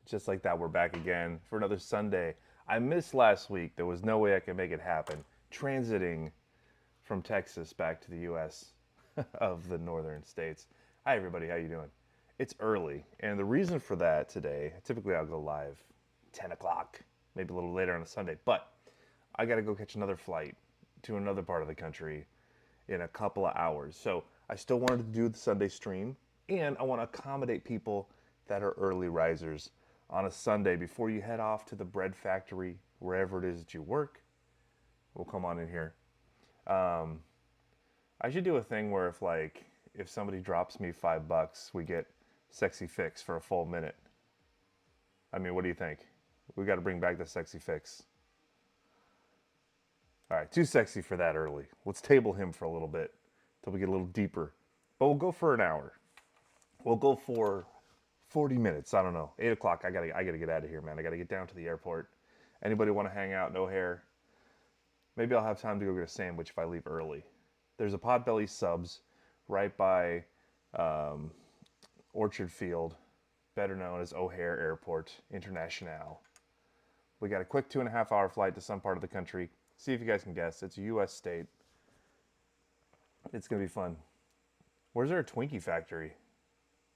Just like that, we're back again for another Sunday. I missed last week. There was no way I could make it happen. Transiting from Texas back to the U.S. of the northern states. Hi, everybody. How you doing? It's early, and the reason for that today, typically I'll go live 10 o'clock, maybe a little later on a Sunday, but I got to go catch another flight to another part of the country in a couple of hours. So I still wanted to do the Sunday stream, and I want to accommodate people that are early risers on a Sunday before you head off to the bread factory, wherever it is that you work. We'll come on in here. I should do a thing where if somebody drops me $5, we get Sexy Fix for a full minute. I mean, what do you think? We got to bring back the Sexy Fix. All right, too sexy for that early. Let's table him for a little bit till we get a little deeper. But we'll go for an hour. We'll go for 40 minutes. I don't know. 8 o'clock. I gotta get out of here, man. I gotta get down to the airport. Anybody want to hang out? No hair. Maybe I'll have time to go get a sandwich if I leave early. There's a Potbelly Subs right by Orchard Field, better known as O'Hare Airport International. We got a quick 2.5-hour flight to some part of the country. See if you guys can guess. It's a U.S. state. It's going to be fun. Where's there a Twinkie factory?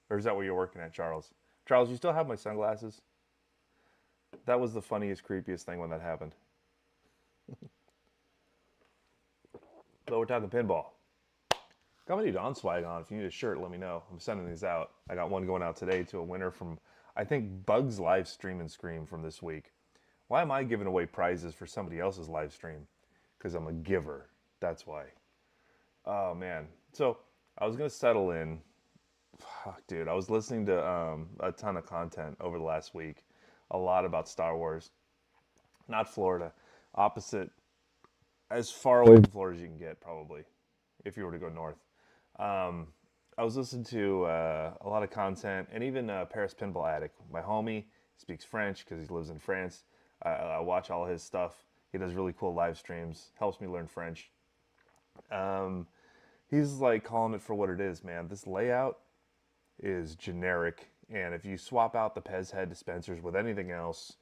Or is that where you're working at, Charles? Charles, you still have my sunglasses? That was the funniest, creepiest thing when that happened. But we're talking pinball. Got my new Dawn swag on. If you need a shirt, let me know. I'm sending these out. I got one going out today to a winner from, I think, Bug's live stream and scream from this week. Why am I giving away prizes for somebody else's live stream? Because I'm a giver. That's why. Oh, man. So, I was going to settle in. Fuck, dude. I was listening to a ton of content over the last week. A lot about Star Wars. Not Florida. Opposite. As far away from Florida as you can get, probably. If you were to go north. I was listening to a lot of content. And even Paris Pinball Addict. My homie speaks French because he lives in France. I watch all his stuff. He does really cool live streams. Helps me learn French. He's like calling it for what it is, man. This layout is generic. And if you swap out the Pez head dispensers with anything else,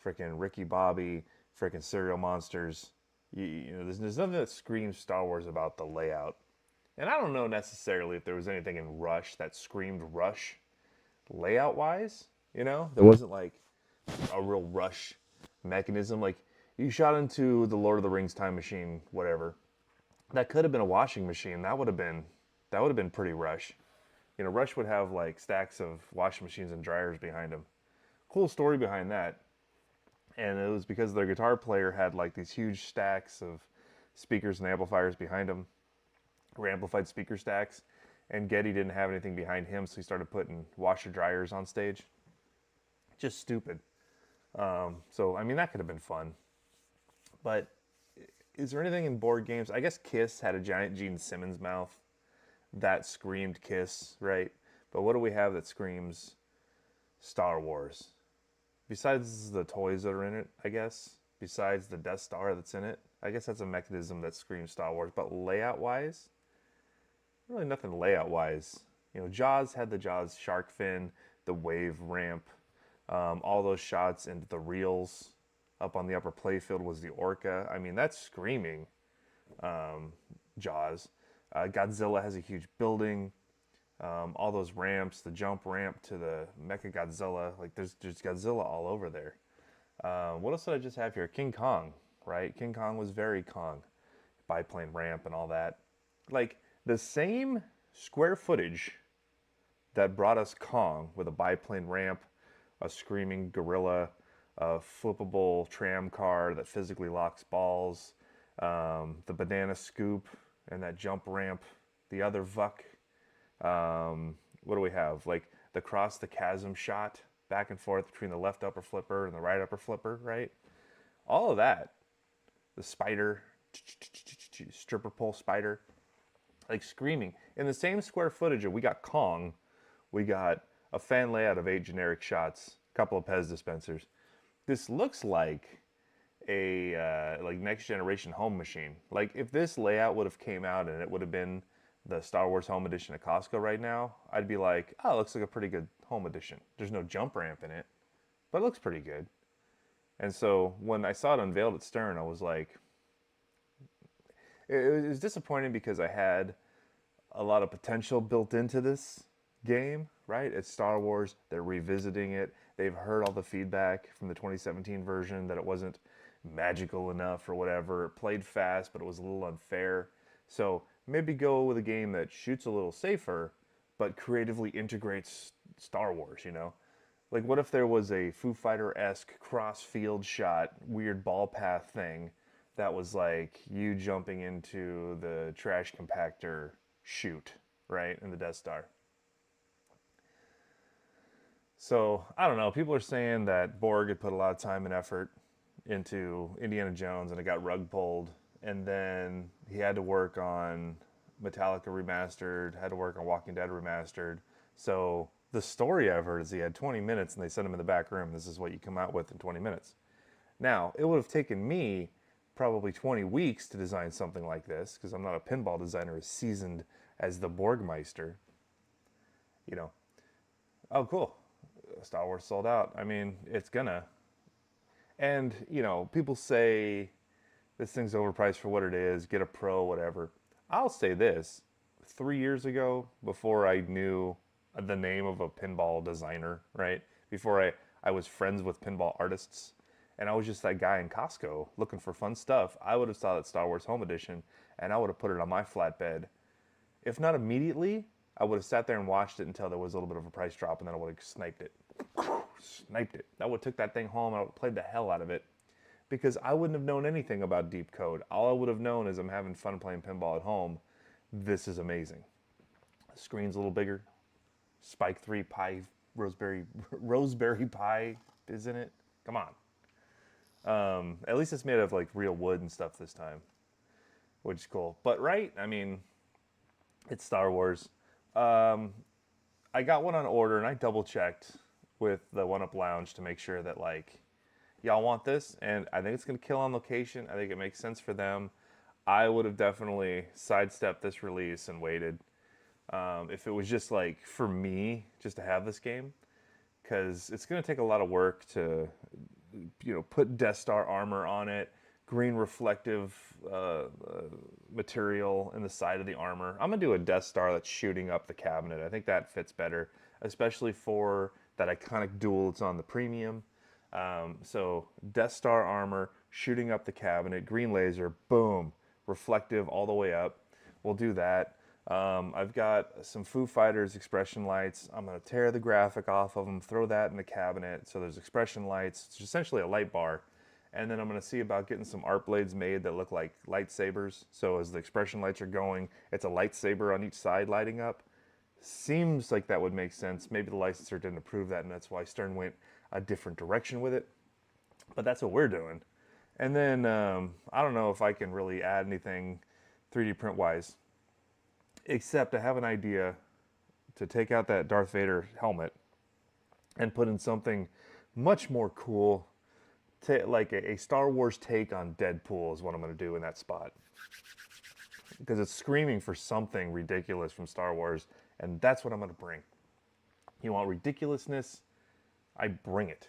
freaking Ricky Bobby, freaking Cereal Monsters, you know, there's nothing that screams Star Wars about the layout. And I don't know necessarily if there was anything in Rush that screamed Rush layout-wise. You know, there wasn't like a real Rush mechanism. Like, you shot into the Lord of the Rings time machine, whatever. That could have been a washing machine. That would have been pretty Rush. You know, Rush would have like stacks of washing machines and dryers behind him. Cool story behind that. And it was because their guitar player had like these huge stacks of speakers and amplifiers behind him, or amplified speaker stacks. And Geddy didn't have anything behind him, so he started putting washer dryers on stage. Just stupid. So, I mean, that could have been fun. But is there anything in board games? I guess Kiss had a giant Gene Simmons mouth that screamed Kiss, right? But what do we have that screams Star Wars? Besides the toys that are in it, I guess. Besides the Death Star that's in it. I guess that's a mechanism that screams Star Wars. But layout-wise, really nothing layout-wise. You know, Jaws had the Jaws shark fin, the wave ramp, all those shots into the reels. Up on the upper playfield was the Orca. I mean, that's screaming Jaws. Godzilla has a huge building. All those ramps, the jump ramp to the Mecha Godzilla. Like, there's Godzilla all over there. What else did I just have here? King Kong, right? King Kong was very Kong. Biplane ramp and all that. Like, the same square footage that brought us Kong with a biplane ramp, a screaming gorilla, a flippable tram car that physically locks balls, the banana scoop and that jump ramp, the other Vuck. What do we have? Like the cross the chasm shot back and forth between the left upper flipper and the right upper flipper, right? All of that. The spider, stripper pole spider. like screaming. In the same square footage, we got Kong, we got a fan layout of 8 generic shots, a couple of Pez dispensers. This looks like a like next generation home machine. Like if this layout would have came out and it would have been the Star Wars Home Edition at Costco right now, I'd be like, oh, it looks like a pretty good home edition. There's no jump ramp in it, but it looks pretty good. And so when I saw it unveiled at Stern, I was like, it was disappointing because I had a lot of potential built into this game, right? It's Star Wars. They're revisiting it. They've heard all the feedback from the 2017 version that it wasn't magical enough or whatever. It played fast, but it was a little unfair. So maybe go with a game that shoots a little safer, but creatively integrates Star Wars, you know? Like, what if there was a Foo Fighter-esque cross-field shot, weird ball path thing that was like you jumping into the trash compactor chute, right, in the Death Star? So, I don't know. People are saying that Borg had put a lot of time and effort into Indiana Jones and it got rug pulled. And then he had to work on Metallica Remastered, had to work on Walking Dead Remastered. So the story I've heard is he had 20 minutes and they sent him in the back room. This is what you come out with in 20 minutes. Now, it would have taken me probably 20 weeks to design something like this because I'm not a pinball designer as seasoned as the Borgmeister. You know, oh, cool. Star Wars sold out. I mean, it's gonna. And, you know, people say this thing's overpriced for what it is, get a pro, whatever. I'll say this 3 years ago, before I knew the name of a pinball designer, right? Before I was friends with pinball artists, and I was just that guy in Costco looking for fun stuff, I would have saw that Star Wars Home Edition and I would have put it on my flatbed. If not immediately, I would have sat there and watched it until there was a little bit of a price drop and then I would have sniped it. Sniped it. I would have took that thing home and I would have played the hell out of it because I wouldn't have known anything about deep code. All I would have known is I'm having fun playing pinball at home. This is amazing. The screen's a little bigger. Spike 3 pie, Roseberry pie is in it. Come on. At least it's made of like real wood and stuff this time, which is cool. But right, I mean, it's Star Wars. I got one on order and I double checked with the One Up Lounge to make sure that like y'all want this, and I think it's gonna kill on location. I think it makes sense for them. I would have definitely sidestepped this release and waited. If it was just like for me, just to have this game, because it's gonna take a lot of work to, you know, put Death Star armor on it, green reflective material in the side of the armor. I'm gonna do a Death Star that's shooting up the cabinet. I think that fits better, especially for that iconic duel that's on the premium. So Death Star armor shooting up the cabinet, green laser, boom, reflective all the way up. We'll do that. I've got some Foo Fighters expression lights. I'm going to tear the graphic off of them, throw that in the cabinet. So there's expression lights. It's essentially a light bar. And then I'm going to see about getting some art blades made that look like lightsabers. So as the expression lights are going, it's a lightsaber on each side lighting up. Seems like that would make sense. Maybe the licensor didn't approve that, and that's why Stern went a different direction with it. But that's what we're doing. And then I don't know if I can really add anything 3D print wise, except I have an idea to take out that Darth Vader helmet and put in something much more cool, like a Star Wars take on Deadpool is what I'm going to do in that spot. Because it's screaming for something ridiculous from Star Wars, and that's what I'm going to bring. You want ridiculousness? I bring it.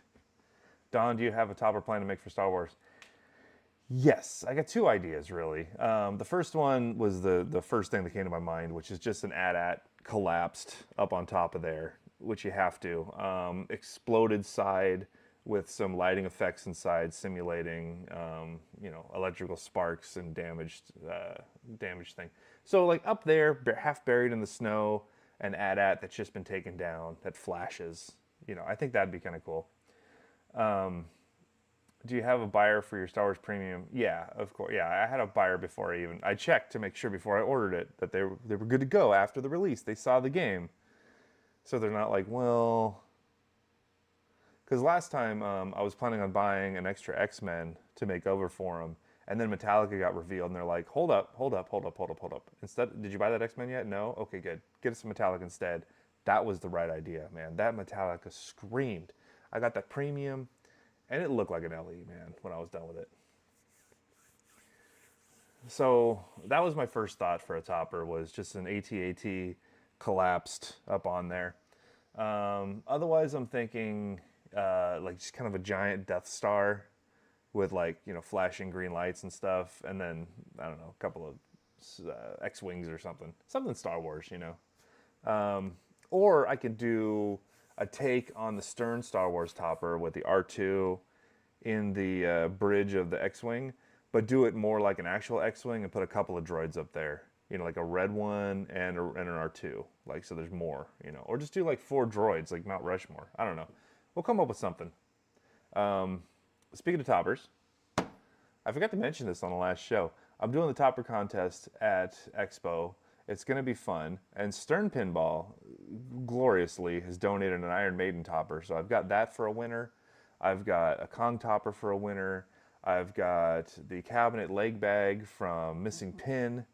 Don, do you have a topper plan to make for Star Wars? Yes, I got two ideas really. The first one was the first thing that came to my mind, which is just an AT-AT collapsed up on top of there, which you have to. Exploded side with some lighting effects inside, simulating you know, electrical sparks and damaged thing. So like up there, half buried in the snow, an AT-AT that's just been taken down that flashes. You know, I think that'd be kind of cool. Do you have a buyer for your Star Wars Premium? Yeah, of course. Yeah, I had a buyer before I checked to make sure before I ordered it that they were good to go after the release. They saw the game. So they're not like, well, because last time I was planning on buying an extra X-Men to make over for them, And then Metallica got revealed, and they're like, hold up, hold up, hold up, hold up, hold up. Instead, did you buy that X-Men yet? No? Okay, good. Get us some Metallica instead. That was the right idea, man. That Metallica screamed. I got that premium, and it looked like an LE, man, when I was done with it. So that was my first thought for a topper, was just an AT-AT collapsed up on there. Otherwise, I'm thinking like just kind of a giant Death Star with like, you know, flashing green lights and stuff, and then I don't know, a couple of X-wings or something Star Wars, you know. Or I could do a take on the Stern Star Wars topper with the R2 in the bridge of the X-wing, but do it more like an actual X-wing and put a couple of droids up there. You know, like a red one and an R2. Like, so there's more, you know. Or just do like 4 droids, like Mount Rushmore. I don't know. We'll come up with something. Speaking of toppers, I forgot to mention this on the last show. I'm doing the topper contest at Expo. It's going to be fun. And Stern Pinball gloriously has donated an Iron Maiden topper. So I've got that for a winner. I've got a Kong topper for a winner. I've got the cabinet leg bag from Missing Pin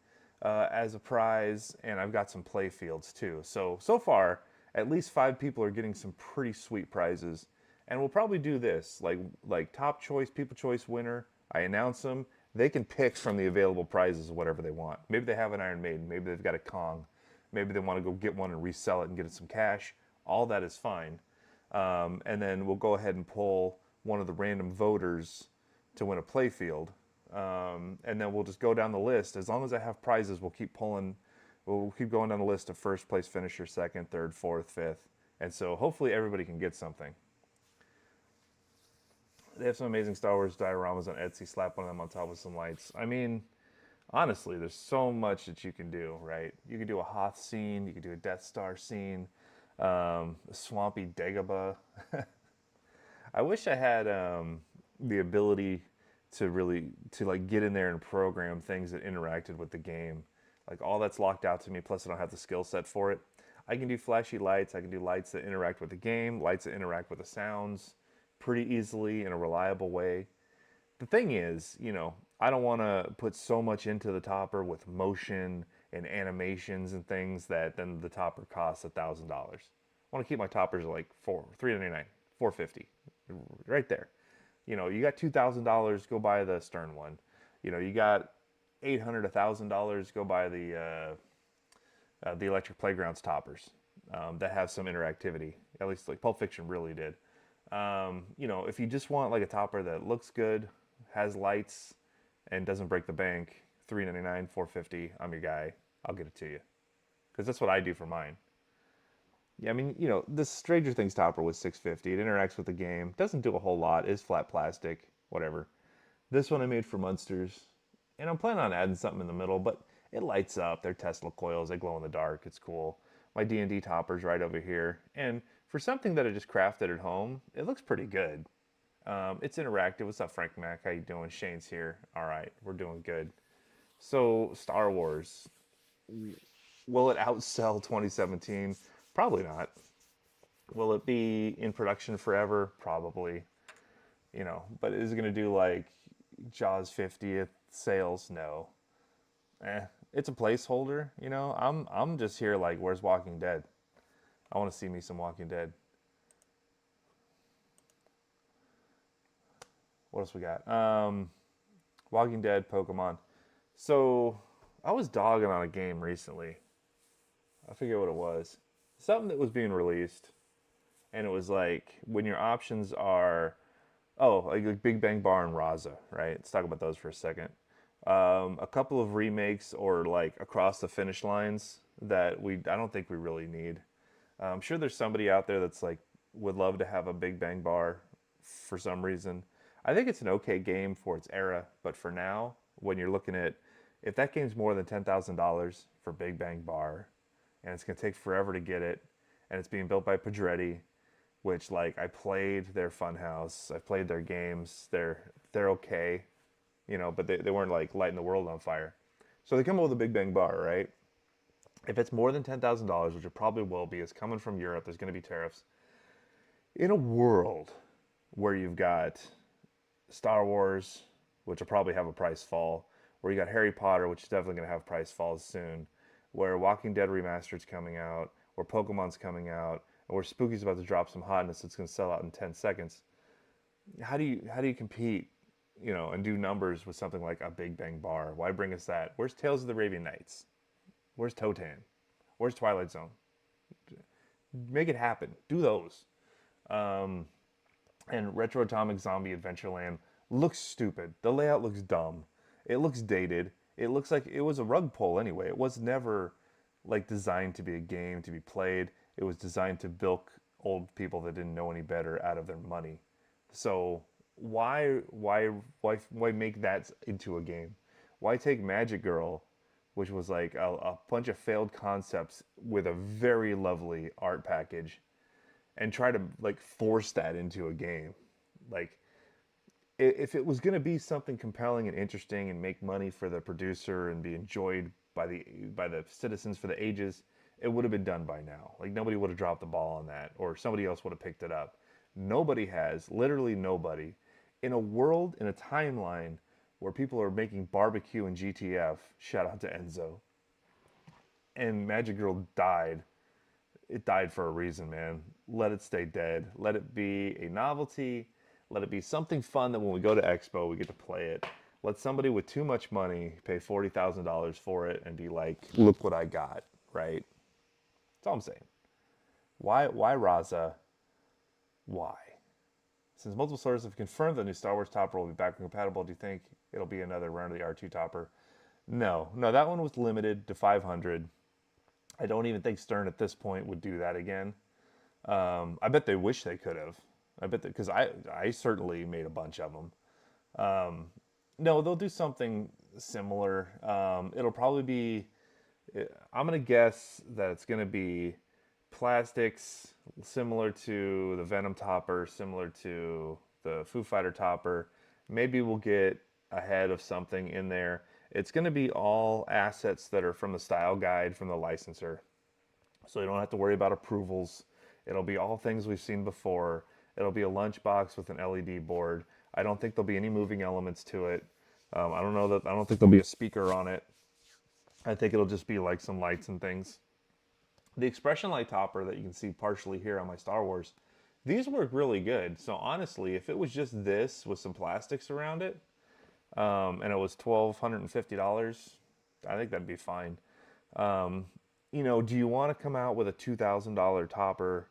as a prize. And I've got some play fields too. So far, at least 5 people are getting some pretty sweet prizes. And we'll probably do this, like top choice, people choice winner. I announce them. They can pick from the available prizes whatever they want. Maybe they have an Iron Maiden. Maybe they've got a Kong. Maybe they want to go get one and resell it and get it some cash. All that is fine. And then we'll go ahead and pull one of the random voters to win a playfield. And then we'll just go down the list. As long as I have prizes, we'll keep pulling. We'll keep going down the list of first place finisher, second, third, fourth, fifth. And so hopefully everybody can get something. They have some amazing Star Wars dioramas on Etsy. Slap one of them on top of some lights. I mean, honestly, there's so much that you can do, right? You can do a Hoth scene. You can do a Death Star scene. A swampy Dagobah. I wish I had the ability to really like get in there and program things that interacted with the game. Like all that's locked out to me. Plus, I don't have the skill set for it. I can do flashy lights. I can do lights that interact with the game. Lights that interact with the sounds pretty easily in a reliable way. The thing is, you know, I don't want to put so much into the topper with motion and animations and things that then the topper costs $1,000. I want to keep my toppers like $399, $450, right there. You know, you got $2,000, go buy the Stern one. You know, you got $800, $1,000, go buy the Electric Playgrounds toppers that have some interactivity. At least like Pulp Fiction really did. You know, if you just want like a topper that looks good, has lights, and doesn't break the bank, $399, $450, I'm your guy. I'll get it to you. Because that's what I do for mine. Yeah, I mean, you know, the Stranger Things topper was $650. It interacts with the game. Doesn't do a whole lot. Is flat plastic. Whatever. This one I made for Munsters. And I'm planning on adding something in the middle, but it lights up. They're Tesla coils. They glow in the dark. It's cool. My D&D topper's right over here. And for something that I just crafted at home, it looks pretty good. It's interactive. What's up, Frank Mac? How you doing? Shane's here. All right, we're doing good. So, Star Wars. Will it outsell 2017? Probably not. Will it be in production forever? Probably. You know, but is it going to do like Jaws 50th sales? No. It's a placeholder, you know. I'm just here like, where's Walking Dead? I want to see me some Walking Dead. What else we got? Walking Dead, Pokemon. So I was dogging on a game recently. I forget what it was. Something that was being released, and it was like when your options are, like Big Bang Bar and Raza, right? Let's talk about those for a second. A couple of remakes or like across the finish lines that I don't think we really need. I'm sure there's somebody out there that's like would love to have a Big Bang Bar for some reason. I think it's an okay game for its era, but for now, when you're looking at if that game's more than $10,000 for Big Bang Bar, and it's gonna take forever to get it, and it's being built by Pedretti, which like I played their Funhouse, I played their games, they're okay, you know, but they weren't like lighting the world on fire. So they come up with a Big Bang Bar, right? If it's more than $10,000, which it probably will be, it's coming from Europe, there's going to be tariffs. In a world where you've got Star Wars, which will probably have a price fall. Where you got Harry Potter, which is definitely going to have price falls soon. Where Walking Dead Remastered's coming out. Where Pokemon's coming out. And where Spooky's about to drop some hotness that's going to sell out in 10 seconds. How do you compete, and do numbers with something like a Big Bang Bar? Why bring us that? Where's Tales of the Arabian Nights? Where's Totan? Where's Twilight Zone? Make it happen. Do those. Um, and Retro Atomic Zombie Adventureland looks stupid. The layout looks dumb. It looks dated. It looks like it was a rug pull anyway. It was never like designed to be a game to be played. It was designed to bilk old people that didn't know any better out of their money. So why make that into a game? Why take Magic Girl, which was like a bunch of failed concepts with a very lovely art package, and try to like force that into a game? Like, if it was going to be something compelling and interesting and make money for the producer and be enjoyed by the citizens for the ages, it would have been done by now. Like, nobody would have dropped the ball on that, or somebody else would have picked it up. Nobody has, literally nobody, in a world, in a timeline where people are making barbecue and GTF. Shout out to Enzo. And Magic Girl died. It died for a reason, man. Let it stay dead. Let it be a novelty. Let it be something fun that when we go to Expo, we get to play it. Let somebody with too much money pay $40,000 for it and be like, look what I got, right? That's all I'm saying. Why Raza? Why? Since multiple sources have confirmed the new Star Wars topper will be backward compatible, do you think it'll be another round of the R2 topper? No, that one was limited to 500. I don't even think Stern at this point would do that again. I bet they wish they could have. I bet because I certainly made a bunch of them. No, they'll do something similar. It'll probably be. I'm gonna guess that it's gonna be plastics similar to the Venom topper, similar to the Foo Fighter topper. Maybe we'll get a head of something in there. It's going to be all assets that are from the style guide from the licensor. So you don't have to worry about approvals. It'll be all things we've seen before. It'll be a lunchbox with an LED board. I don't think there'll be any moving elements to it. I don't think there'll be a speaker on it. I think it'll just be like some lights and things. The expression light topper that you can see partially here on my Star Wars, these work really good. So honestly, if it was just this with some plastics around it, and it was $1,250, I think that'd be fine. Do you want to come out with a $2,000 topper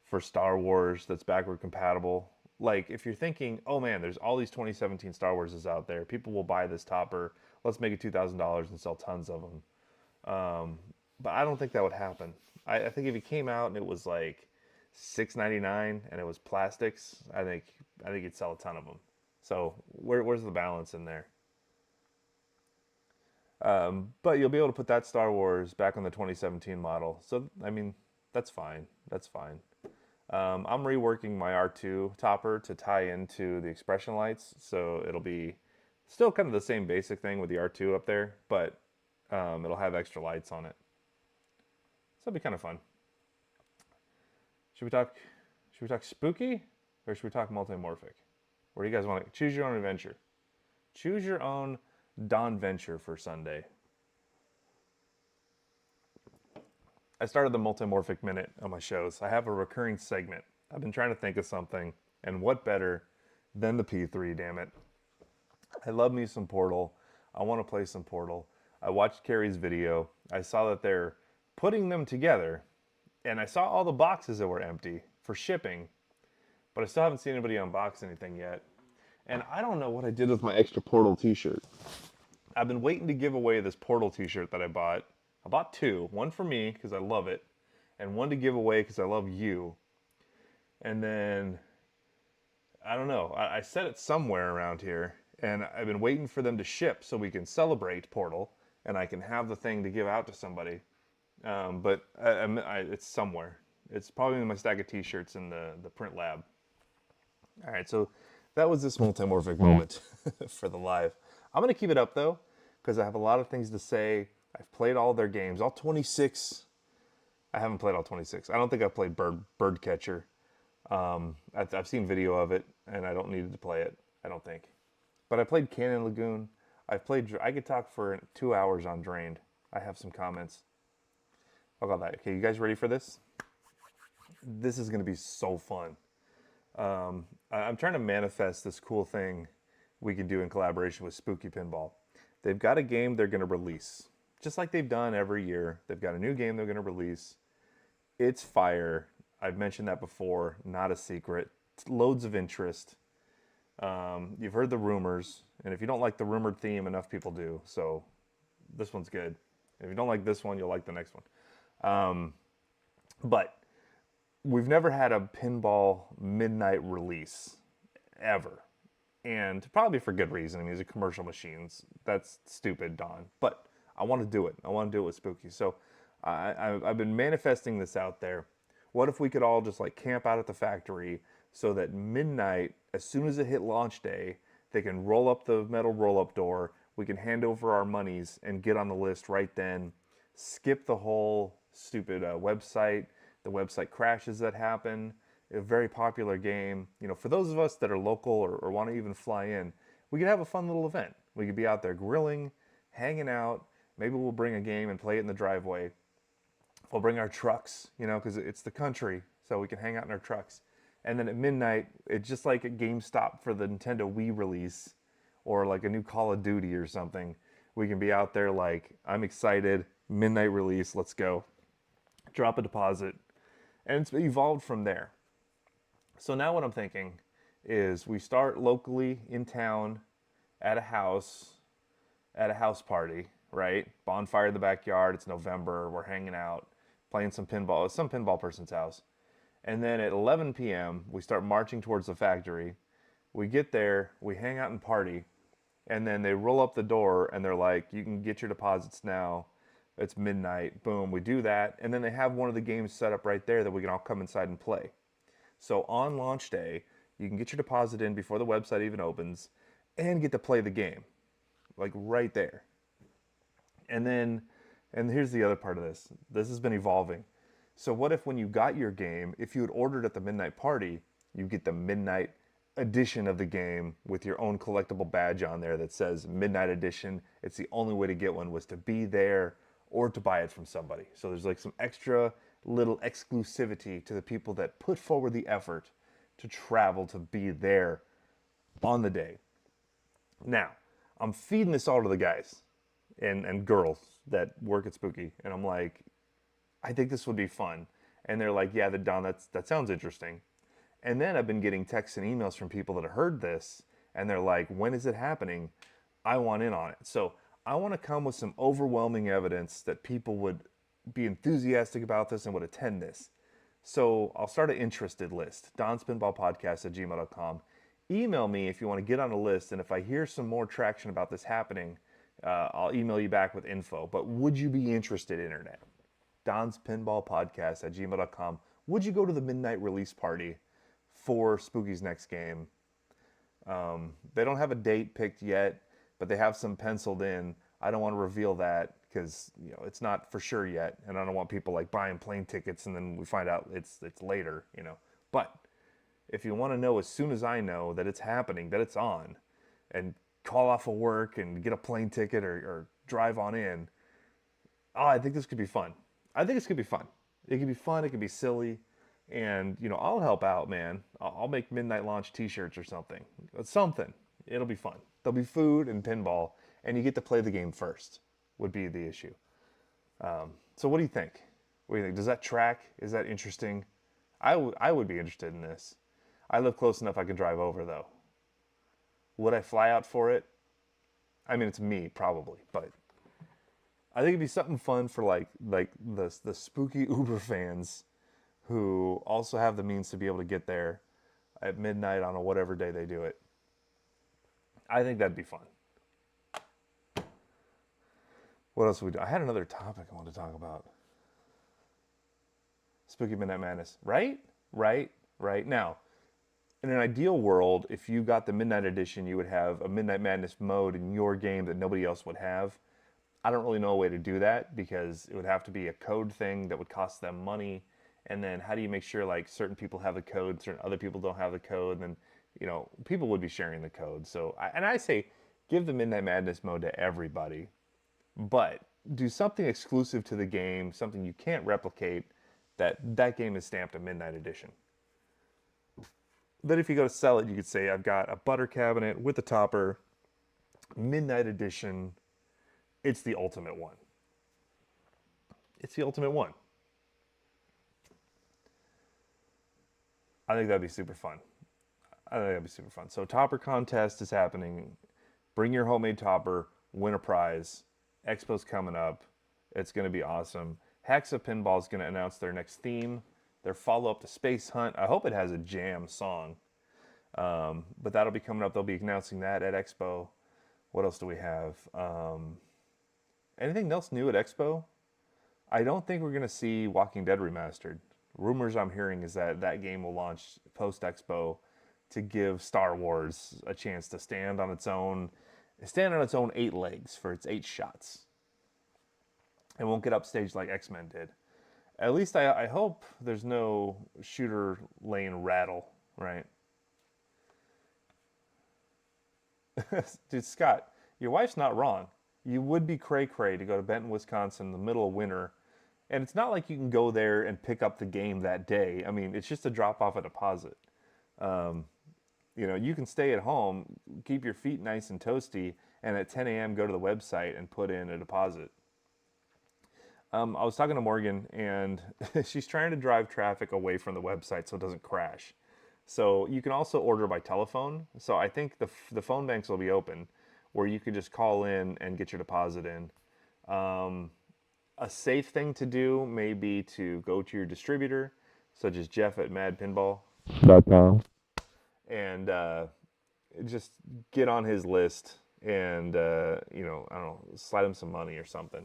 for Star Wars that's backward compatible? Like, if you're thinking, oh man, there's all these 2017 Star Warses out there, people will buy this topper, let's make it $2,000 and sell tons of them. But I don't think that would happen. I think if it came out and it was like $6.99 and it was plastics, I think you'd sell a ton of them. So where's the balance in there? But you'll be able to put that Star Wars back on the 2017 model. So I mean, that's fine. That's fine. I'm reworking my R2 topper to tie into the expression lights, so it'll be still kind of the same basic thing with the R2 up there, but it'll have extra lights on it. So it'll be kind of fun. Should we talk spooky, or should we talk multimorphic? Where do you guys want to choose your own adventure? Choose your own Don Venture for Sunday. I started the Multimorphic Minute on my shows. I have a recurring segment. I've been trying to think of something, and what better than the P3, damn it. I love me some Portal. I want to play some Portal. I watched Carrie's video. I saw that they're putting them together, and I saw all the boxes that were empty for shipping, but I still haven't seen anybody unbox anything yet. And I don't know what I did with my extra Portal t-shirt. I've been waiting to give away this Portal t-shirt that I bought. I bought two. One for me, because I love it, and one to give away because I love you. And then, I don't know. I set it somewhere around here, and I've been waiting for them to ship so we can celebrate Portal, and I can have the thing to give out to somebody. But it's somewhere. It's probably in my stack of t-shirts in the print lab. All right, so that was this multimorphic moment for the live. I'm going to keep it up, though, because I have a lot of things to say. I've played all their games, all 26. I haven't played all 26. I don't think I've played Birdcatcher. I've seen video of it, and I don't need to play it, I don't think. But I played Canyon Lagoon. I could talk for 2 hours on Drained. I have some comments about that. Okay, you guys ready for this? This is going to be so fun. I'm trying to manifest this cool thing we can do in collaboration with Spooky Pinball. They've got a game they're going to release, just like they've done every year. They've got a new game they're going to release. It's fire. I've mentioned that before, not a secret. It's loads of interest. You've heard the rumors, and if you don't like the rumored theme, enough people do. So this one's good. If you don't like this one, you'll like the next one. But we've never had a pinball midnight release ever. And probably for good reason. I mean, these are commercial machines. That's stupid, Don. But I want to do it. I want to do it with Spooky. So I've been manifesting this out there. What if we could all just like camp out at the factory so that midnight, as soon as it hit launch day, they can roll up the metal roll-up door. We can hand over our monies and get on the list right then. Skip the whole stupid website. The website crashes that happen. A very popular game. You know, for those of us that are local or want to even fly in, we could have a fun little event. We could be out there grilling, hanging out. Maybe we'll bring a game and play it in the driveway. We'll bring our trucks, you know, because it's the country, so we can hang out in our trucks. And then at midnight, it's just like a GameStop for the Nintendo Wii release or like a new Call of Duty or something. We can be out there like, I'm excited, midnight release, let's go. Drop a deposit. And it's evolved from there. So now what I'm thinking is we start locally in town at a house party, right? Bonfire in the backyard, it's November, we're hanging out, playing some pinball. It's some pinball person's house. And then at 11 p.m., we start marching towards the factory. We get there, we hang out and party, and then they roll up the door and they're like, you can get your deposits now. It's midnight. Boom, we do that. And then they have one of the games set up right there that we can all come inside and play. So on launch day, you can get your deposit in before the website even opens and get to play the game. Like right there. And here's the other part of this. This has been evolving. So what if when you got your game, if you had ordered at the midnight party, you get the midnight edition of the game with your own collectible badge on there that says midnight edition. It's the only way to get one was to be there or to buy it from somebody. So there's like some extra little exclusivity to the people that put forward the effort to travel to be there on the day. Now, I'm feeding this all to the guys and girls that work at Spooky, and I'm like, I think this would be fun. And they're like, yeah, Don, that sounds interesting. And then I've been getting texts and emails from people that have heard this, and they're like, when is it happening? I want in on it. So I want to come with some overwhelming evidence that people would be enthusiastic about this and would attend this. So I'll start an interested list, donspinballpodcast@gmail.com. Email me if you want to get on a list, and if I hear some more traction about this happening, I'll email you back with info. But would you be interested, Internet? donspinballpodcast@gmail.com. Would you go to the midnight release party for Spooky's next game? They don't have a date picked yet, but they have some penciled in. I don't want to reveal that because it's not for sure yet, and I don't want people like buying plane tickets and then we find out it's later, But if you want to know as soon as I know that it's happening, that it's on, and call off of work and get a plane ticket or drive on in, I think this could be fun. I think this could be fun. It could be fun. It could be silly. And, I'll help out, man. I'll make midnight launch t-shirts or something. Something. It'll be fun. There'll be food and pinball, and you get to play the game first would be the issue. So what do you think? What do you think? Does that track? Is that interesting? I would be interested in this. I live close enough I can drive over, though. Would I fly out for it? I mean, it's me, probably, but I think it'd be something fun for like the spooky Uber fans who also have the means to be able to get there at midnight on a whatever day they do it. I think that'd be fun. What else would we do? I had another topic I wanted to talk about. Spooky Midnight Madness. Right? Now, in an ideal world, if you got the Midnight Edition, you would have a Midnight Madness mode in your game that nobody else would have. I don't really know a way to do that because it would have to be a code thing that would cost them money. And then how do you make sure like certain people have the code, certain other people don't have the code, and then people would be sharing the code. So, and I say, give the Midnight Madness mode to everybody, but do something exclusive to the game, something you can't replicate. That game is stamped a Midnight Edition. Then if you go to sell it, you could say, I've got a butter cabinet with a topper, Midnight Edition. It's the ultimate one. It's the ultimate one. I think that'd be super fun. I think that'd be super fun. So topper contest is happening. Bring your homemade topper, win a prize. Expo's coming up. It's going to be awesome. Hexa Pinball is going to announce their next theme, their follow-up to Space Hunt. I hope it has a jam song. But that'll be coming up. They'll be announcing that at Expo. What else do we have? Anything else new at Expo? I don't think we're going to see Walking Dead remastered. Rumors I'm hearing is that that game will launch post-Expo to give Star Wars a chance to stand on its own 8 legs for its 8 shots. It won't get upstaged like X-Men did. At least I hope there's no shooter lane rattle, right? Dude, Scott, your wife's not wrong. You would be cray-cray to go to Benton, Wisconsin in the middle of winter. And it's not like you can go there and pick up the game that day. I mean, it's just a drop off a deposit. You can stay at home, keep your feet nice and toasty, and at 10 a.m. go to the website and put in a deposit. I was talking to Morgan, and she's trying to drive traffic away from the website so it doesn't crash. So you can also order by telephone. So I think the phone banks will be open, where you could just call in and get your deposit in. A safe thing to do may be to go to your distributor, such as Jeff at madpinball.com, and just get on his list and, I don't know, slide him some money or something.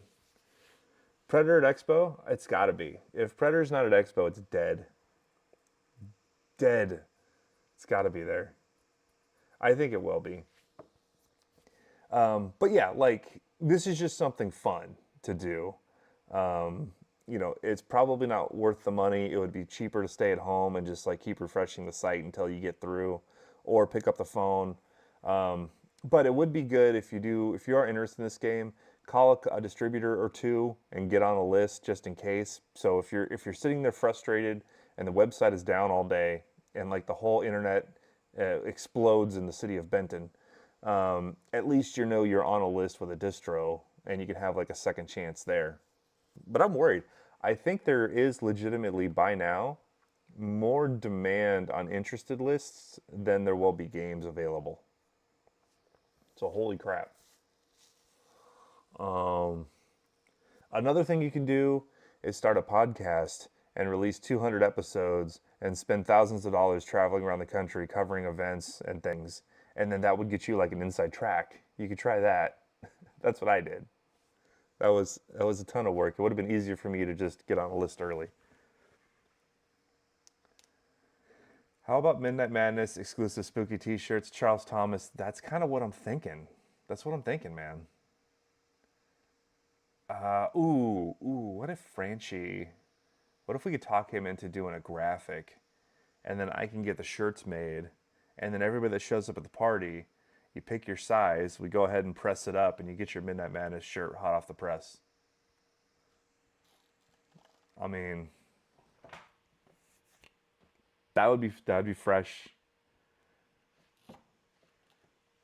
Predator at Expo? It's got to be. If Predator's not at Expo, it's dead. Dead. It's got to be there. I think it will be. But yeah, this is just something fun to do. It's probably not worth the money. It would be cheaper to stay at home and just keep refreshing the site until you get through, or pick up the phone. But it would be good if you are interested in this game, call a distributor or two and get on a list just in case. So if you're sitting there frustrated and the website is down all day and the whole internet explodes in the city of Benton, at least you're on a list with a distro and you can have a second chance there. But I'm worried. I think there is legitimately by now more demand on interested lists than there will be games available. So holy crap. Another thing you can do is start a podcast and release 200 episodes and spend thousands of dollars traveling around the country covering events and things. And then that would get you an inside track. You could try that. That's what I did. That was a ton of work. It would have been easier for me to just get on a list early. How about Midnight Madness exclusive spooky t-shirts? Charles Thomas, that's kind of what I'm thinking. That's what I'm thinking, man. What if we could talk him into doing a graphic, and then I can get the shirts made, and then everybody that shows up at the party, you pick your size, we go ahead and press it up, and you get your Midnight Madness shirt hot off the press. I mean, that'd be fresh.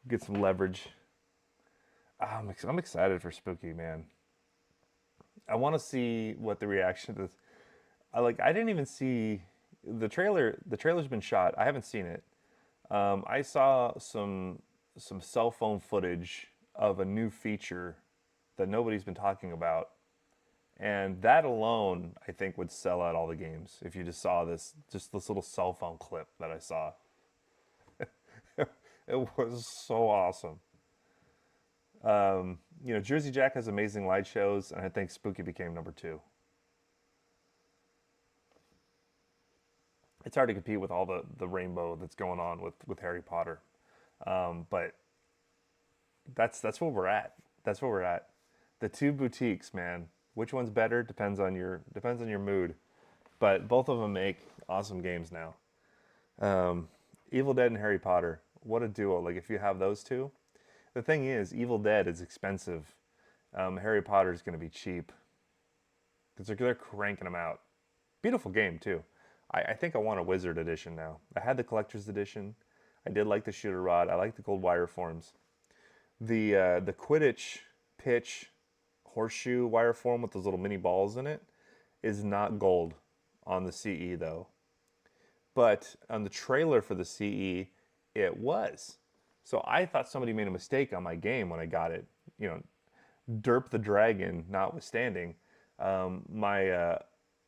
Get some leverage. I'm excited for Spooky, man. I want to see what the reaction to this. I didn't even see the trailer. The trailer's been shot. I haven't seen it. I saw some cell phone footage of a new feature that nobody's been talking about, and that alone I think would sell out all the games. If you just saw this little cell phone clip that I saw, it was so awesome. Jersey Jack has amazing light shows, and I think Spooky became number 2. It's hard to compete with all the rainbow that's going on with Harry Potter. But that's where we're at. That's where we're at. The 2 boutiques, man. Which one's better depends on your mood. But both of them make awesome games now. Evil Dead and Harry Potter. What a duo. Like, if you have those two. The thing is, Evil Dead is expensive. Harry Potter is going to be cheap because they're cranking them out. Beautiful game, too. I think I want a Wizard edition now. I had the Collector's edition. I did like the shooter rod. I like the gold wire forms. The Quidditch pitch horseshoe wire form with those little mini balls in it is not gold on the CE, though. But on the trailer for the CE, it was. So I thought somebody made a mistake on my game when I got it. You know, Derp the Dragon notwithstanding, my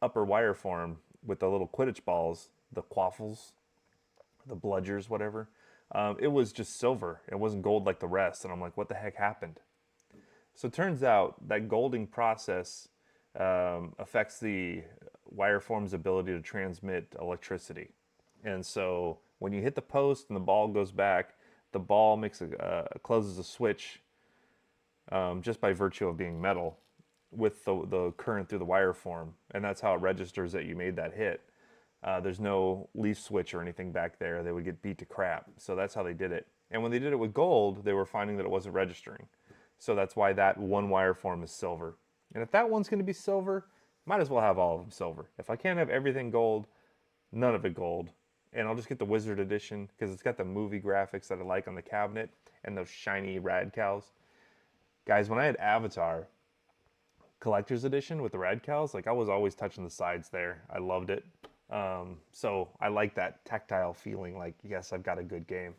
upper wire form with the little Quidditch balls, the quaffles, the bludgers, whatever, it was just silver. It wasn't gold like the rest. And I'm like, what the heck happened? So it turns out that golding process affects the wire form's ability to transmit electricity. And so when you hit the post and the ball goes back, the ball closes a switch just by virtue of being metal with the current through the wire form. And that's how it registers that you made that hit. There's no leaf switch or anything back there. They would get beat to crap. So that's how they did it. And when they did it with gold, they were finding that it wasn't registering. So that's why that one wire form is silver. And if that one's going to be silver, might as well have all of them silver. If I can't have everything gold, none of it gold. And I'll just get the Wizard edition because it's got the movie graphics that I like on the cabinet and those shiny rad cows. Guys, when I had Avatar Collector's Edition with the rad cows, like I was always touching the sides there. I loved it. So I like that tactile feeling like, yes, I've got a good game.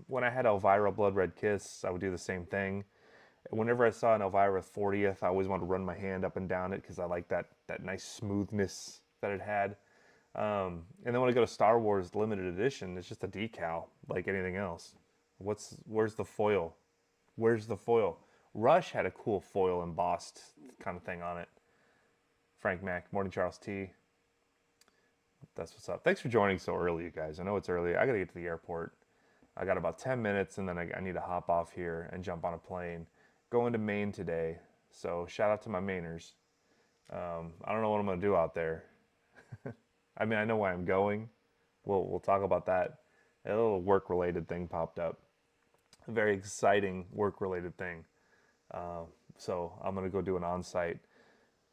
When I had Elvira Blood Red Kiss, I would do the same thing. Whenever I saw an Elvira 40th, I always wanted to run my hand up and down it because I like that nice smoothness that it had. And then when I go to Star Wars Limited Edition, it's just a decal like anything else. Where's the foil? Where's the foil? Rush had a cool foil embossed kind of thing on it. Frank Mack, Morning Charles T. That's what's up. Thanks for joining so early, you guys. I know it's early. I got to get to the airport. I got about 10 minutes, and then I need to hop off here and jump on a plane. Going to Maine today, so shout out to my Mainers. I don't know what I'm going to do out there. I mean, I know why I'm going. We'll talk about that. A little work-related thing popped up. A very exciting work-related thing. So I'm going to go do an on-site.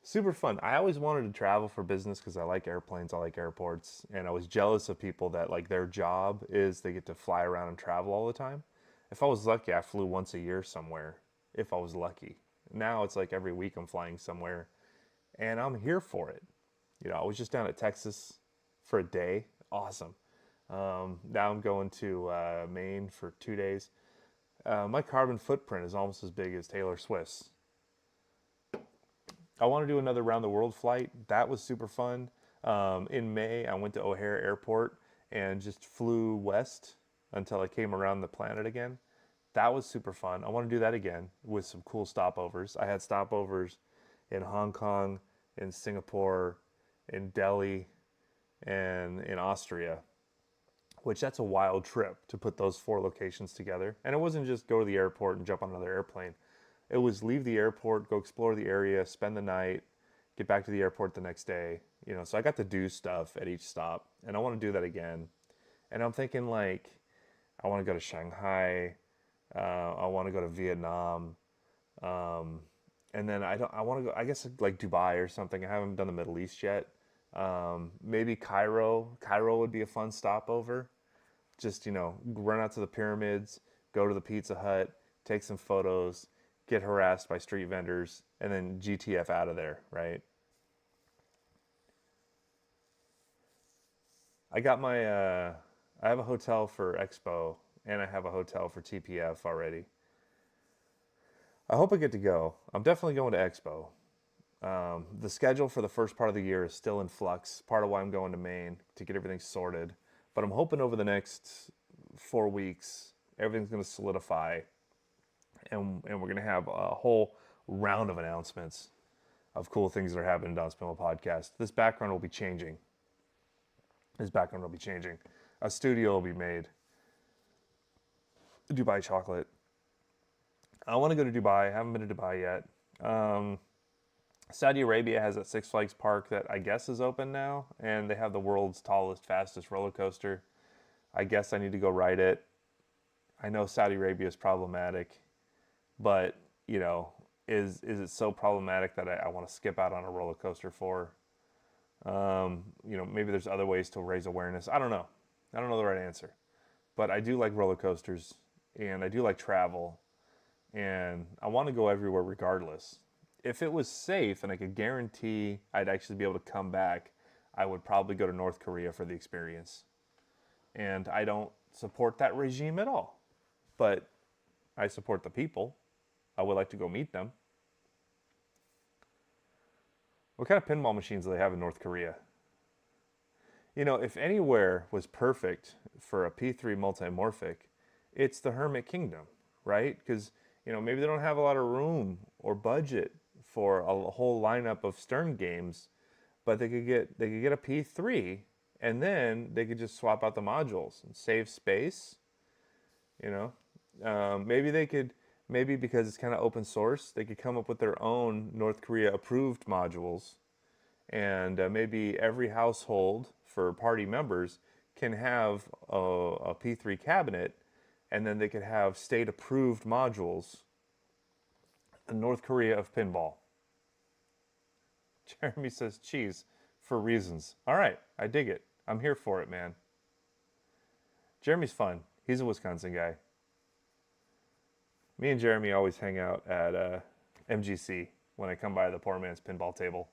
Super fun. I always wanted to travel for business because I like airplanes, I like airports, and I was jealous of people that like their job is they get to fly around and travel all the time. If I was lucky, I flew once a year somewhere, if I was lucky. Now it's like every week I'm flying somewhere, and I'm here for it. You know, I was just down at Texas for a day. Awesome. Now I'm going to Maine for 2 days. My carbon footprint is almost as big as Taylor Swift's. I want to do another round the world flight. That was super fun. In May, I went to O'Hare Airport and just flew west until I came around the planet again. That was super fun. I want to do that again with some cool stopovers. I had stopovers in Hong Kong, in Singapore, in Delhi, and in Austria, which that's a wild trip to put those 4 locations together. And it wasn't just go to the airport and jump on another airplane. It was leave the airport, go explore the area, spend the night, get back to the airport the next day. You know, so I got to do stuff at each stop, and I want to do that again. And I'm thinking like, I want to go to Shanghai, I want to go to Vietnam, and then I want to go, I guess like Dubai or something. I haven't done the Middle East yet. Maybe Cairo. Cairo would be a fun stopover. Just, you know, run out to the pyramids, go to the Pizza Hut, take some photos, get harassed by street vendors, and then GTF out of there, right? I got my, I have a hotel for Expo, and I have a hotel for TPF already. I hope I get to go. I'm definitely going to Expo. The schedule for the first part of the year is still in flux, part of why I'm going to Maine, to get everything sorted. But I'm hoping over the next 4 weeks, everything's going to solidify, and we're going to have a whole round of announcements of cool things that are happening on Pinball Podcast. This background will be changing. A studio will be made. Dubai chocolate. I want to go to Dubai. I haven't been to Dubai yet. Saudi Arabia has that Six Flags park that I guess is open now, and they have the world's tallest, fastest roller coaster. I guess I need to go ride it. I know Saudi Arabia is problematic, but you know, is it so problematic that I want to skip out on a roller coaster for? You know, maybe there's other ways to raise awareness. I don't know. I don't know the right answer. But I do like roller coasters and I do like travel and I want to go everywhere regardless. If it was safe and I could guarantee I'd actually be able to come back, I would probably go to North Korea for the experience. And I don't support that regime at all. But I support the people. I would like to go meet them. What kind of pinball machines do they have in North Korea? You know, if anywhere was perfect for a P3 multimorphic, it's the Hermit Kingdom, right? Because, you know, maybe they don't have a lot of room or budget for a whole lineup of Stern games, but they could get a P3 and then they could just swap out the modules and save space, you know. Maybe they could, maybe because it's kind of open source, they could come up with their own North Korea approved modules and maybe every household for party members can have a P3 cabinet, and then they could have state approved modules. The North Korea of pinball. Jeremy says cheese for reasons. All right, I dig it. I'm here for it, man. Jeremy's fun. He's a Wisconsin guy. Me and Jeremy always hang out at MGC when I come by the poor man's pinball table.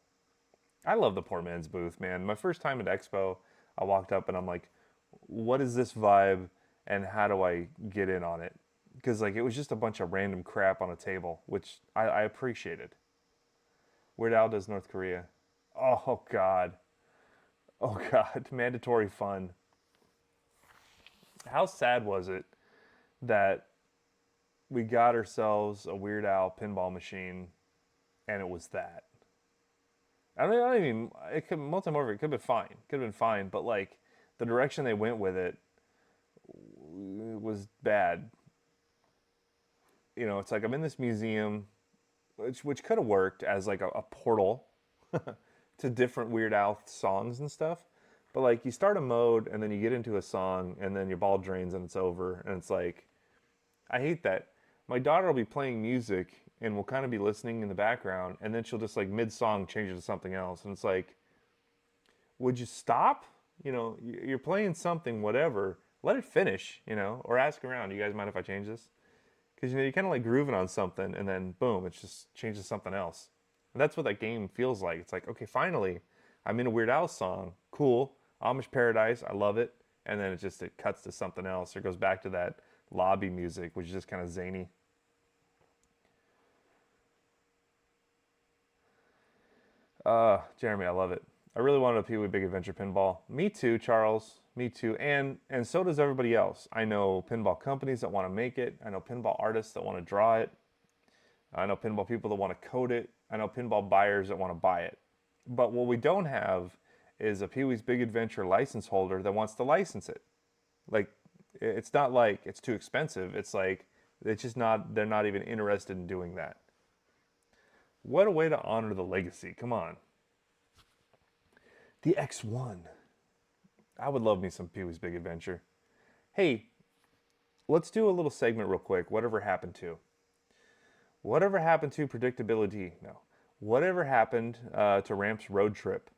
I love the poor man's booth, man. My first time at Expo, I walked up and I'm like, what is this vibe and how do I get in on it? Because like it was just a bunch of random crap on a table, which I appreciated. Weird Al does North Korea. Oh God. Oh God. Mandatory fun. How sad was it that we got ourselves a Weird Al pinball machine and it was that? I don't even. It could multimorphic. It could have been fine. Could have been fine. But like the direction they went with it was bad. You know, it's like I'm in this museum, which could have worked as like a portal to different Weird Al songs and stuff. But like you start a mode and then you get into a song and then your ball drains and it's over and it's like I hate that. My daughter will be playing music and we'll kind of be listening in the background and then she'll just like mid-song change it to something else and it's like, would you stop? You know, you're playing something, whatever, let it finish, you know, or ask around, you guys mind if I change this? Because, you know, you're kind of like grooving on something and then boom, it just changes to something else. And that's what that game feels like. It's like, okay, finally, I'm in a Weird Al song, cool, Amish Paradise, I love it. And then it cuts to something else or goes back to that lobby music, which is just kind of zany. Jeremy, I love it. I really wanted a Pee Wee Big Adventure pinball. Me too, Charles. Me too. And so does everybody else. I know pinball companies that want to make it. I know pinball artists that want to draw it. I know pinball people that want to code it. I know pinball buyers that want to buy it. But what we don't have is a Pee Wee's Big Adventure license holder that wants to license it. Like, it's not like it's too expensive. It's like, it's just not, they're not even interested in doing that. What a way to honor the legacy. Come on. The X1. I would love me some Pee Wee's Big Adventure. Hey, let's do a little segment real quick. Whatever happened to? Whatever happened to predictability? No. Whatever happened to Ramp's road trip?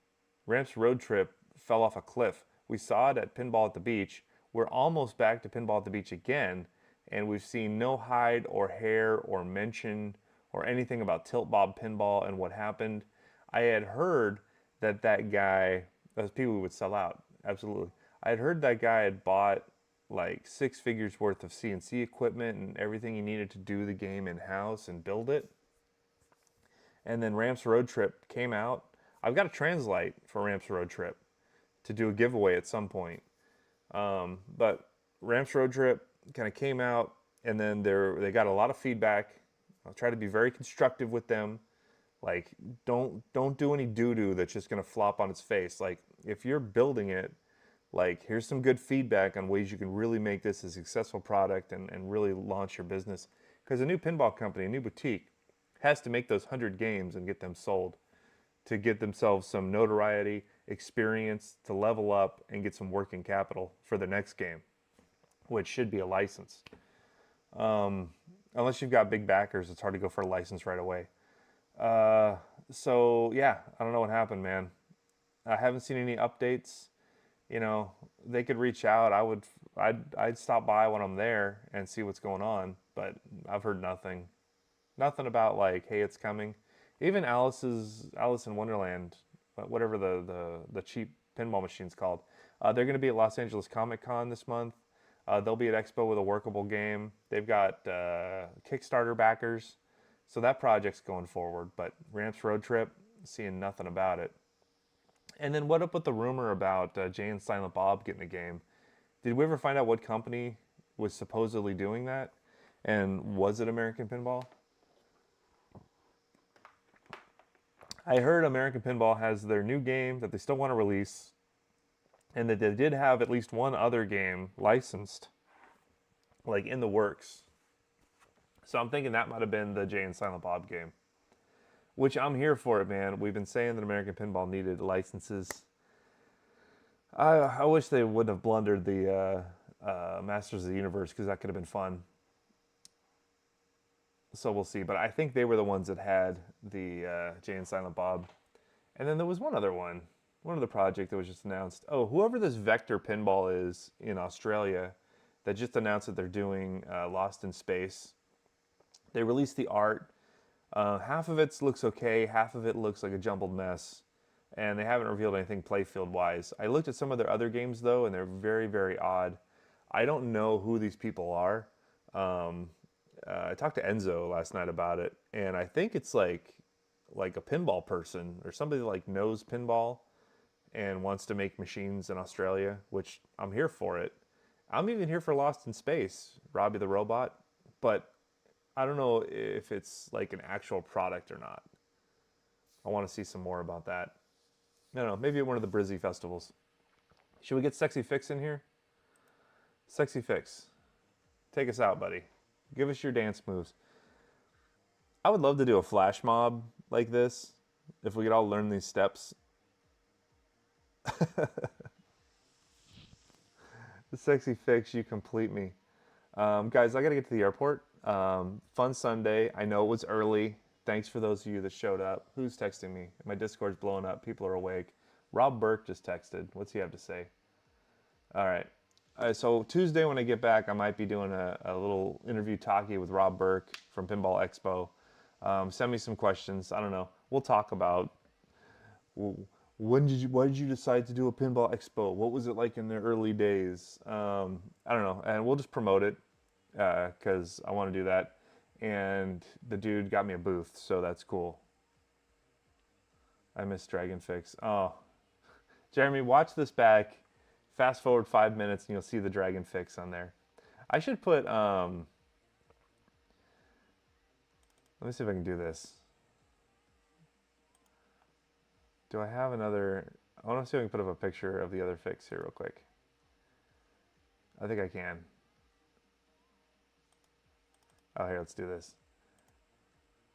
Ramp's road trip fell off a cliff. We saw it at Pinball at the Beach. We're almost back to Pinball at the Beach again, and we've seen no hide or hair or mention or anything about Tilt Bob Pinball and what happened. I had heard that guy, those people would sell out, absolutely. I had heard that guy had bought like 6 figures worth of CNC equipment and everything he needed to do the game in-house and build it. And then Ramp's Road Trip came out. I've got a translate for Ramp's Road Trip to do a giveaway at some point. But Ramp's Road Trip kind of came out, and then they got a lot of feedback. I'll try to be very constructive with them. Like, don't do any doo-doo that's just going to flop on its face. Like, if you're building it, like, here's some good feedback on ways you can really make this a successful product and really launch your business. Because a new pinball company, a new boutique, has to make those 100 games and get them sold to get themselves some notoriety, experience, to level up and get some working capital for the next game. which should be a license. Unless you've got big backers, it's hard to go for a license right away. So yeah, I don't know what happened, man. I haven't seen any updates. You know, they could reach out. I'd stop by when I'm there and see what's going on. But I've heard nothing. Nothing about like, hey, it's coming. Even Alice in Wonderland, whatever the cheap pinball machine's called. They're going to be at Los Angeles Comic Con this month. They'll be at Expo with a workable game. They've got Kickstarter backers, so that project's going forward. But Ramps Road Trip, seeing nothing about it. And then what up with the rumor about Jay and Silent Bob getting a game? Did we ever find out what company was supposedly doing that? And was it American Pinball? I heard American Pinball has their new game that they still want to release, and that they did have at least one other game licensed, like in the works. So I'm thinking that might have been the Jay and Silent Bob game, which I'm here for it, man. We've been saying that American Pinball needed licenses. I wish they wouldn't have blundered the Masters of the Universe, because that could have been fun. So we'll see. But I think they were the ones that had the Jay and Silent Bob. And then there was one other project that was just announced. Oh, whoever this Vector Pinball is in Australia that just announced that they're doing Lost in Space. They released the art. Half of it looks okay, half of it looks like a jumbled mess. And they haven't revealed anything playfield-wise. I looked at some of their other games, though, and they're very, very odd. I don't know who these people are. I talked to Enzo last night about it, and I think it's like a pinball person or somebody that like knows pinball and wants to make machines in Australia, which I'm here for it. I'm even here for Lost in Space, Robbie the Robot, but I don't know if it's like an actual product or not. I want to see some more about that. I don't know, maybe at one of the Brizzy festivals. Should we get Sexy Fix in here? Sexy Fix, take us out, buddy. Give us your dance moves. I would love to do a flash mob like this, if we could all learn these steps. The Sexy Fix, you complete me. Guys, I gotta get to the airport. Fun Sunday. I know it was early. Thanks for those of you that showed up. Who's texting me? My Discord's blowing up. People are awake. Rob Burke just texted. What's he have to say? All right. So Tuesday when I get back, I might be doing a little interview talkie with Rob Burke from Pinball Expo. Send me some questions. I don't know. We'll talk about why did you decide to do a Pinball Expo? What was it like in the early days? I don't know. And we'll just promote it because I want to do that. And the dude got me a booth, so that's cool. I miss Dragon Fix. Oh, Jeremy, watch this back. Fast forward 5 minutes and you'll see the Dragon Fix on there. I should put, let me see if I can do this. Do I have another, I want to see if I can put up a picture of the other fix here real quick. I think I can. Oh, here, let's do this.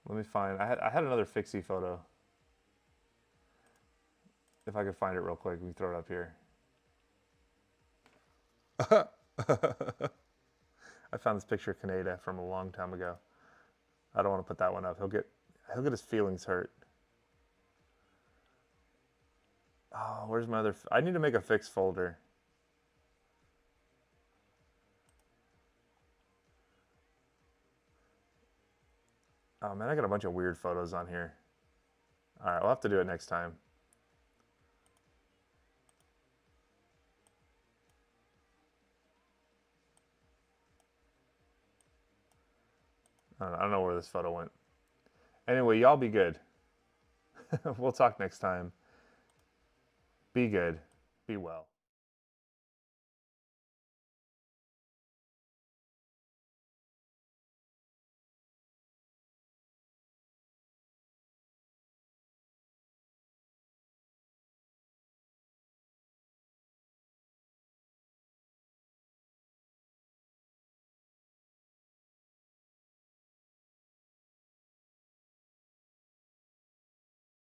Let me find, I had another fixie photo. If I could find it real quick, we can throw it up here. I found this picture of Kaneda from a long time ago. I don't want to put that one up. He'll get his feelings hurt. Oh, where's my other? I need to make a fix folder. Oh man, I got a bunch of weird photos on here. All right, we'll have to do it next time. I don't know where this photo went. Anyway, y'all be good. We'll talk next time. Be good. Be well.